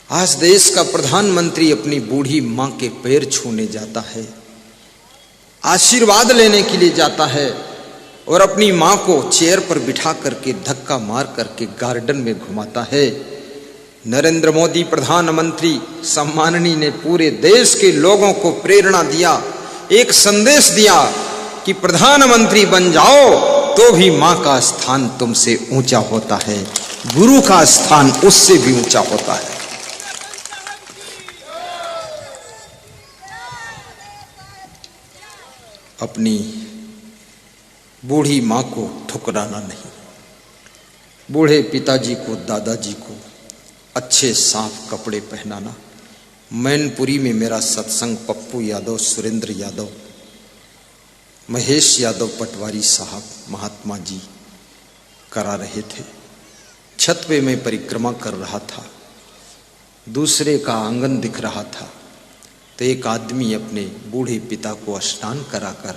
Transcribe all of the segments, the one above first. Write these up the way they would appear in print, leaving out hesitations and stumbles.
आज देश का प्रधानमंत्री अपनी बूढ़ी मां के पैर छूने जाता है, आशीर्वाद लेने के लिए जाता है और अपनी मां को चेयर पर बिठा करके धक्का मार करके गार्डन में घुमाता है। नरेंद्र मोदी प्रधानमंत्री सम्माननीय ने पूरे देश के लोगों को प्रेरणा दिया, एक संदेश दिया कि प्रधानमंत्री बन जाओ तो भी मां का स्थान तुमसे ऊंचा होता है, गुरु का स्थान उससे भी ऊंचा होता है। अपनी बूढ़ी मां को ठुकराना नहीं, बूढ़े पिताजी को, दादाजी को अच्छे साफ कपड़े पहनाना। मैनपुरी में मेरा सत्संग पप्पू यादव, सुरेंद्र यादव, महेश यादव पटवारी साहब, महात्मा जी करा रहे थे। छत पे मैं परिक्रमा कर रहा था, दूसरे का आंगन दिख रहा था, तो एक आदमी अपने बूढ़े पिता को स्नान कराकर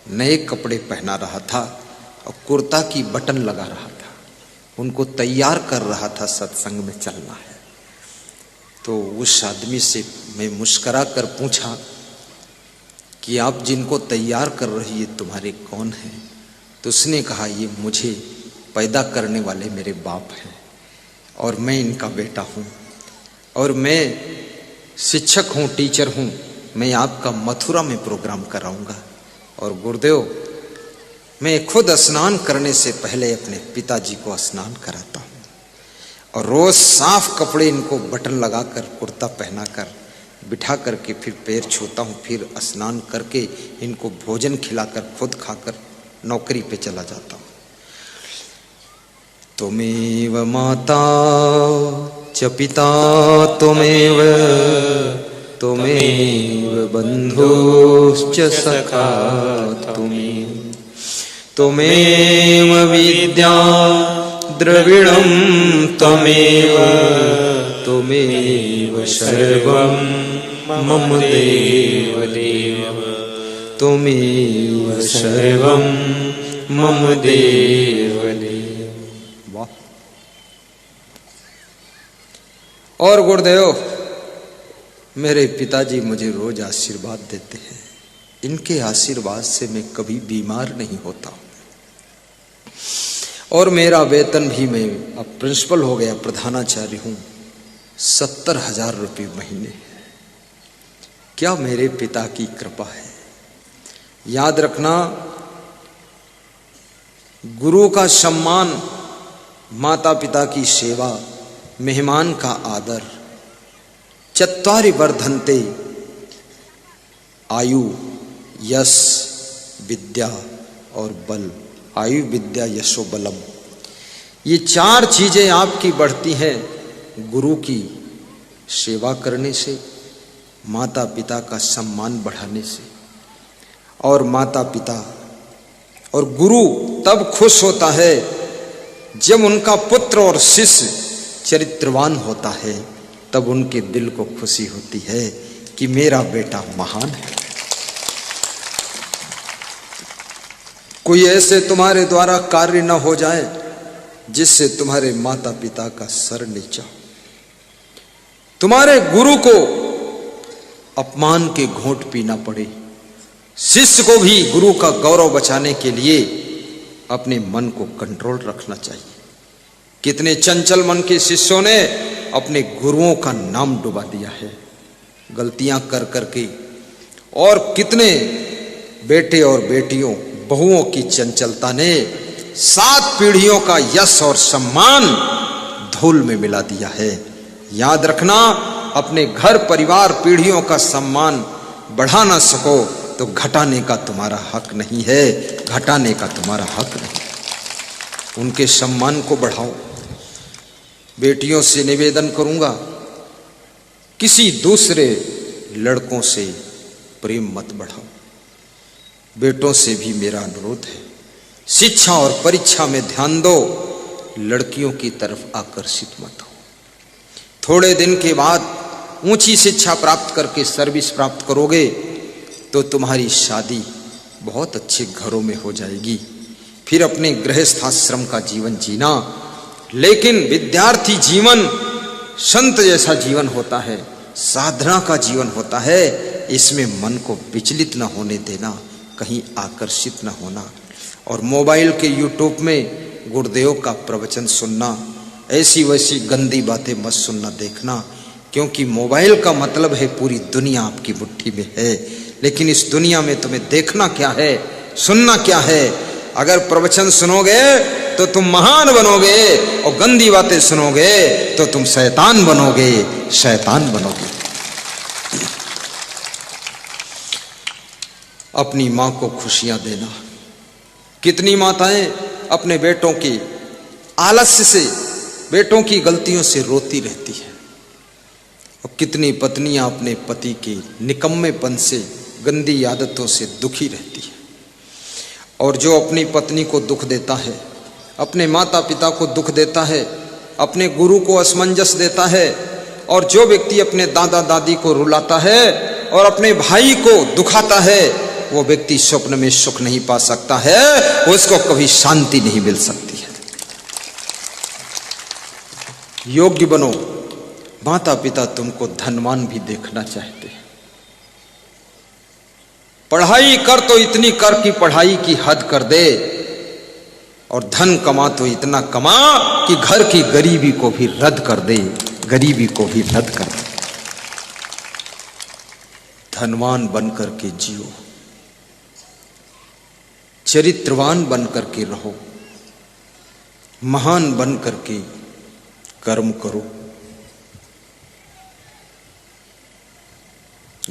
नए कपड़े पहना रहा था और कुर्ता की बटन लगा रहा था, उनको तैयार कर रहा था, सत्संग में चलना है। तो उस आदमी से मैं मुस्करा कर पूछा कि आप जिनको तैयार कर रही है तुम्हारे कौन हैं? तो उसने कहा ये मुझे पैदा करने वाले मेरे बाप हैं और मैं इनका बेटा हूँ और मैं शिक्षक हूँ, टीचर हूँ, मैं आपका मथुरा में प्रोग्राम कराऊंगा। और गुरुदेव, मैं खुद स्नान करने से पहले अपने पिताजी को स्नान कराता हूँ और रोज साफ कपड़े इनको बटन लगाकर, कुर्ता पहनाकर बिठा करके फिर पैर छूता हूँ, फिर स्नान करके इनको भोजन खिलाकर खुद खाकर नौकरी पे चला जाता हूँ। त्वमेव माता च पिता त्वमेव, त्वमेव बन्धुश्च सखा त्वमेव, त्वमेव विद्या द्रविणं त्वमेव, त्वमेव सर्वं मम देव देव, त्वमेव सर्वं मम देव देव। वाह! और गुरुदेव, मेरे पिताजी मुझे रोज आशीर्वाद देते हैं, इनके आशीर्वाद से मैं कभी बीमार नहीं होता और मेरा वेतन भी, मैं अब प्रिंसिपल हो गया, प्रधानाचार्य हूं, 70,000 रुपये महीने। क्या मेरे पिता की कृपा है। याद रखना, गुरु का सम्मान, माता पिता की सेवा, मेहमान का आदर, चत्वारि वर्धन्ते आयु यश विद्या और बल, आयु विद्या यशो बलम, ये 4 चीजें आपकी बढ़ती हैं गुरु की सेवा करने से, माता पिता का सम्मान बढ़ाने से। और माता पिता और गुरु तब खुश होता है जब उनका पुत्र और शिष्य चरित्रवान होता है, तब उनके दिल को खुशी होती है कि मेरा बेटा महान है। कोई ऐसे तुम्हारे द्वारा कार्य न हो जाए जिससे तुम्हारे माता पिता का सर नीचा, तुम्हारे गुरु को अपमान के घोंट पीना पड़े। शिष्य को भी गुरु का गौरव बचाने के लिए अपने मन को कंट्रोल रखना चाहिए। कितने चंचल मन के शिष्यों ने अपने गुरुओं का नाम डुबा दिया है गलतियां कर करके, और कितने बेटे और बेटियों, बहुओं की चंचलता ने 7 पीढ़ियों का यश और सम्मान धूल में मिला दिया है। याद रखना, अपने घर परिवार पीढ़ियों का सम्मान बढ़ा ना सको तो घटाने का तुम्हारा हक नहीं है, घटाने का तुम्हारा हक नहीं। उनके सम्मान को बढ़ाओ। बेटियों से निवेदन करूंगा, किसी दूसरे लड़कों से प्रेम मत बढ़ाओ। बेटों से भी मेरा अनुरोध है, शिक्षा और परीक्षा में ध्यान दो, लड़कियों की तरफ आकर्षित मत हो। थोड़े दिन के बाद ऊंची शिक्षा प्राप्त करके सर्विस प्राप्त करोगे तो तुम्हारी शादी बहुत अच्छे घरों में हो जाएगी, फिर अपने गृहस्थाश्रम का जीवन जीना। लेकिन विद्यार्थी जीवन संत जैसा जीवन होता है, साधना का जीवन होता है। इसमें मन को विचलित न होने देना, कहीं आकर्षित न होना। और मोबाइल के यूट्यूब में गुरुदेव का प्रवचन सुनना, ऐसी वैसी गंदी बातें मत सुनना देखना, क्योंकि मोबाइल का मतलब है पूरी दुनिया आपकी मुट्ठी में है, लेकिन इस दुनिया में तुम्हें देखना क्या है, सुनना क्या है। अगर प्रवचन सुनोगे तो तुम महान बनोगे, और गंदी बातें सुनोगे तो तुम शैतान बनोगे, शैतान बनोगे। अपनी मां को खुशियां देना। कितनी माताएं अपने बेटों की आलस्य से, बेटों की गलतियों से रोती रहती है, और कितनी पत्नियां अपने पति के निकम्मेपन से, गंदी आदतों से दुखी रहती है। और जो अपनी पत्नी को दुख देता है, अपने माता पिता को दुख देता है, अपने गुरु को असमंजस देता है, और जो व्यक्ति अपने दादा दादी को रुलाता है और अपने भाई को दुखाता है, वो व्यक्ति स्वप्न में सुख नहीं पा सकता है, उसको कभी शांति नहीं मिल सकती है। योग्य बनो। माता पिता तुमको धनवान भी देखना चाहते हैं। पढ़ाई कर तो इतनी कर कि पढ़ाई की हद कर दे, और धन कमा तो इतना कमा कि घर की गरीबी को भी रद्द कर दे, गरीबी को भी रद्द कर दे। धनवान बनकर के जियो, चरित्रवान बनकर के रहो, महान बनकर के कर्म करो,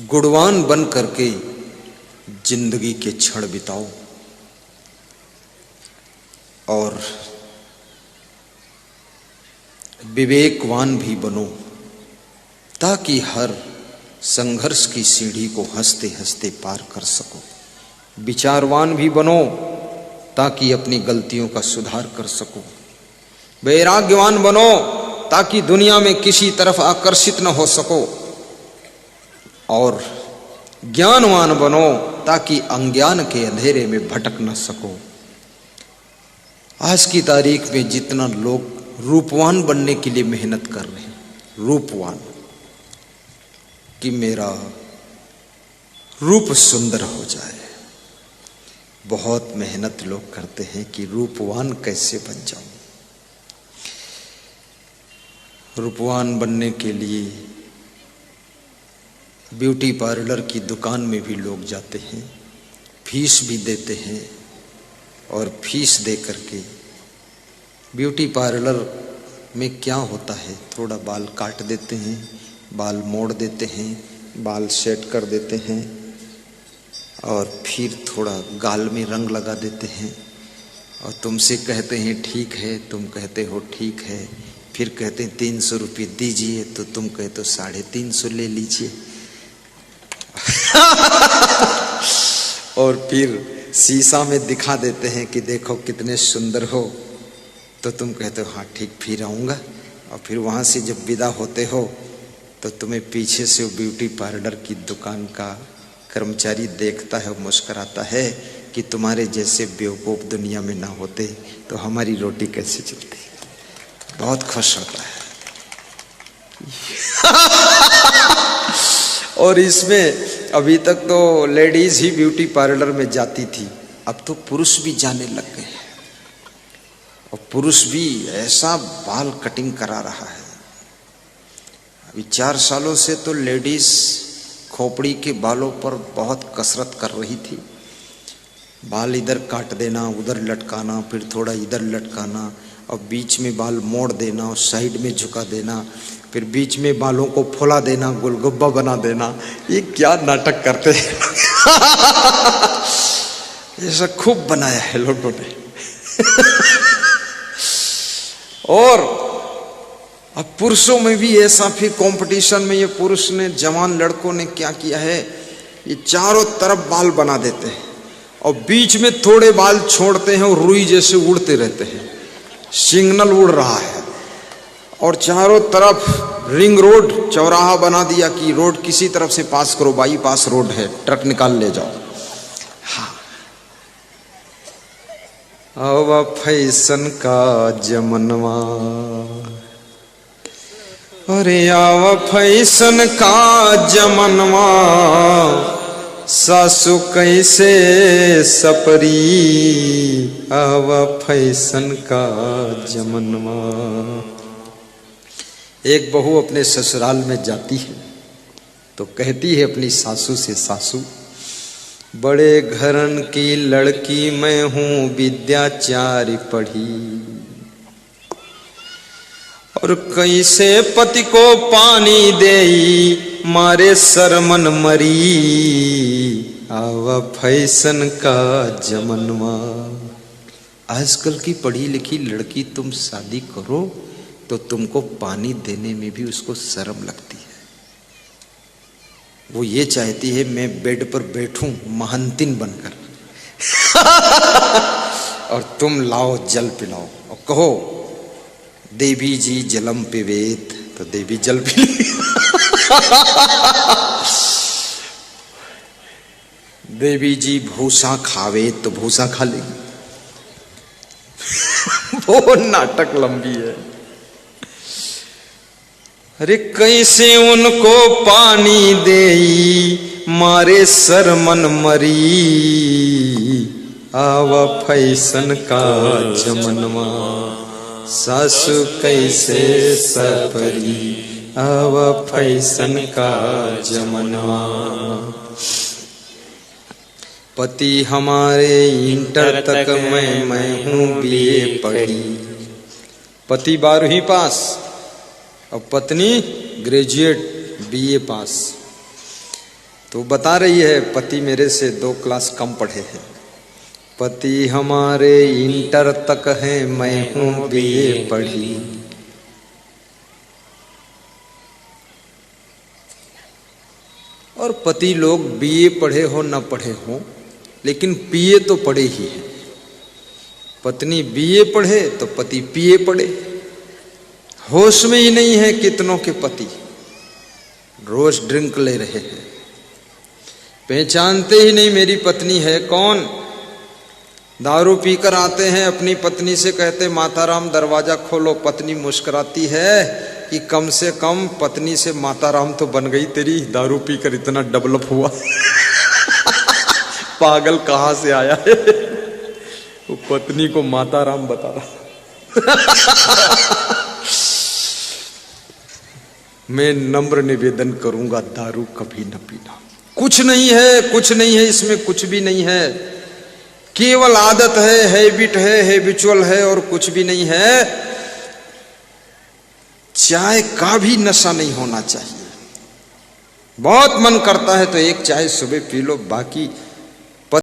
गुणवान बनकर के जिंदगी के क्षण बिताओ, और विवेकवान भी बनो, ताकि हर संघर्ष की सीढ़ी को हंसते हंसते पार कर सको। विचारवान भी बनो, ताकि अपनी गलतियों का सुधार कर सको। वैराग्यवान बनो, ताकि दुनिया में किसी तरफ आकर्षित न हो सको। और ज्ञानवान बनो, ताकि अज्ञान के अंधेरे में भटक न सको। आज की तारीख में जितना लोग रूपवान बनने के लिए मेहनत कर रहे हैं, रूपवान, कि मेरा रूप सुंदर हो जाए, बहुत मेहनत लोग करते हैं कि रूपवान कैसे बन जाऊं। रूपवान बनने के लिए ब्यूटी पार्लर की दुकान में भी लोग जाते हैं, फीस भी देते हैं, और फीस दे करके ब्यूटी पार्लर में क्या होता है, थोड़ा बाल काट देते हैं, बाल मोड़ देते हैं, बाल सेट कर देते हैं, और फिर थोड़ा गाल में रंग लगा देते हैं, और तुमसे कहते हैं ठीक है, तुम कहते हो ठीक है, फिर कहते हैं 300 रुपये दीजिए, तो तुम कहते हो 350 ले लीजिए। और फिर शीशा में दिखा देते हैं कि देखो कितने सुंदर हो, तो तुम कहते हो हाँ ठीक, फिर आऊँगा। और फिर वहाँ से जब विदा होते हो तो तुम्हें पीछे से वो ब्यूटी पार्लर की दुकान का कर्मचारी देखता है और मुस्कुराता है कि तुम्हारे जैसे बेवकूफ़ दुनिया में ना होते तो हमारी रोटी कैसे चलती। बहुत खुश होता है। और इसमें अभी तक तो लेडीज ही ब्यूटी पार्लर में जाती थी, अब तो पुरुष भी जाने लग गए हैं, और पुरुष भी ऐसा बाल कटिंग करा रहा है। अभी 4 सालों से तो लेडीज खोपड़ी के बालों पर बहुत कसरत कर रही थी। बाल इधर काट देना, उधर लटकाना, फिर थोड़ा इधर लटकाना, और बीच में बाल मोड़ देना और साइड में झुका देना, फिर बीच में बालों को फुला देना, गोलगप्पा बना देना। ये क्या नाटक करते हैं। ऐसा खूब बनाया है लोगों ने। और अब पुरुषों में भी ऐसा, फिर कंपटीशन में ये पुरुष ने, जवान लड़कों ने क्या किया है, ये चारों तरफ बाल बना देते हैं और बीच में थोड़े बाल छोड़ते हैं और रुई जैसे उड़ते रहते हैं, सिग्नल उड़ रहा है। और चारों तरफ रिंग रोड, चौराहा बना दिया कि रोड किसी तरफ से पास करो, बाईपास रोड है, ट्रक निकाल ले जाओ। हाँ, अब फैशन का जमनवा, अरे आव फैशन का जमनवा सासु कैसे सपरी, आव फैशन का जमनवा। एक बहू अपने ससुराल में जाती है तो कहती है अपनी सासू से, सासू बड़े घरन की लड़की मैं हूं, विद्याचार्य पढ़ी, और कैसे पति को पानी देई, मारे सरमन मरी, आवा फैशन का जमनवा। आजकल की पढ़ी लिखी लड़की तुम शादी करो तो तुमको पानी देने में भी उसको शर्म लगती है। वो ये चाहती है मैं बेड पर बैठूं महंतिन बनकर और तुम लाओ जल पिलाओ और कहो देवी जी जलम पिबेत, तो देवी जल पी देवी जी भूसा खावे तो भूसा खा लेगी। वो नाटक लंबी है। अरे कैसे उनको पानी देई, मारे सरमन मरी, आवा फैशन का जमनवा। सासु कैसे सपरी, आवा फैशन का जमनवा। पति हमारे इंटर तक मैं हूँ बीए पढ़ी। पति 12वीं पास और पत्नी ग्रेजुएट बीए पास। तो बता रही है पति मेरे से 2 क्लास कम पढ़े हैं। पति हमारे इंटर तक है, मैं हूं बीए पढ़ी। और पति लोग बीए पढ़े हो न पढ़े हो लेकिन पीए तो पढ़े ही है। पत्नी बीए पढ़े तो पति पीए पढ़े। होश में ही नहीं है कितनों के पति रोज ड्रिंक ले रहे हैं, पहचानते ही नहीं मेरी पत्नी है कौन। दारू पीकर आते हैं, अपनी पत्नी से कहते माताराम दरवाजा खोलो। पत्नी मुस्कुराती है कि कम से कम पत्नी से माताराम तो बन गई तेरी, दारू पीकर इतना डेवलप हुआ। पागल कहां से आया है। वो पत्नी को माताराम बता रहा। मैं नम्र निवेदन करूंगा दारू कभी न पीना। कुछ नहीं है, कुछ नहीं है, इसमें कुछ भी नहीं है, केवल आदत है, हैबिट है, हैबिचुअल है और कुछ भी नहीं है। चाय का भी नशा नहीं होना चाहिए। बहुत मन करता है तो एक चाय सुबह पी लो, बाकी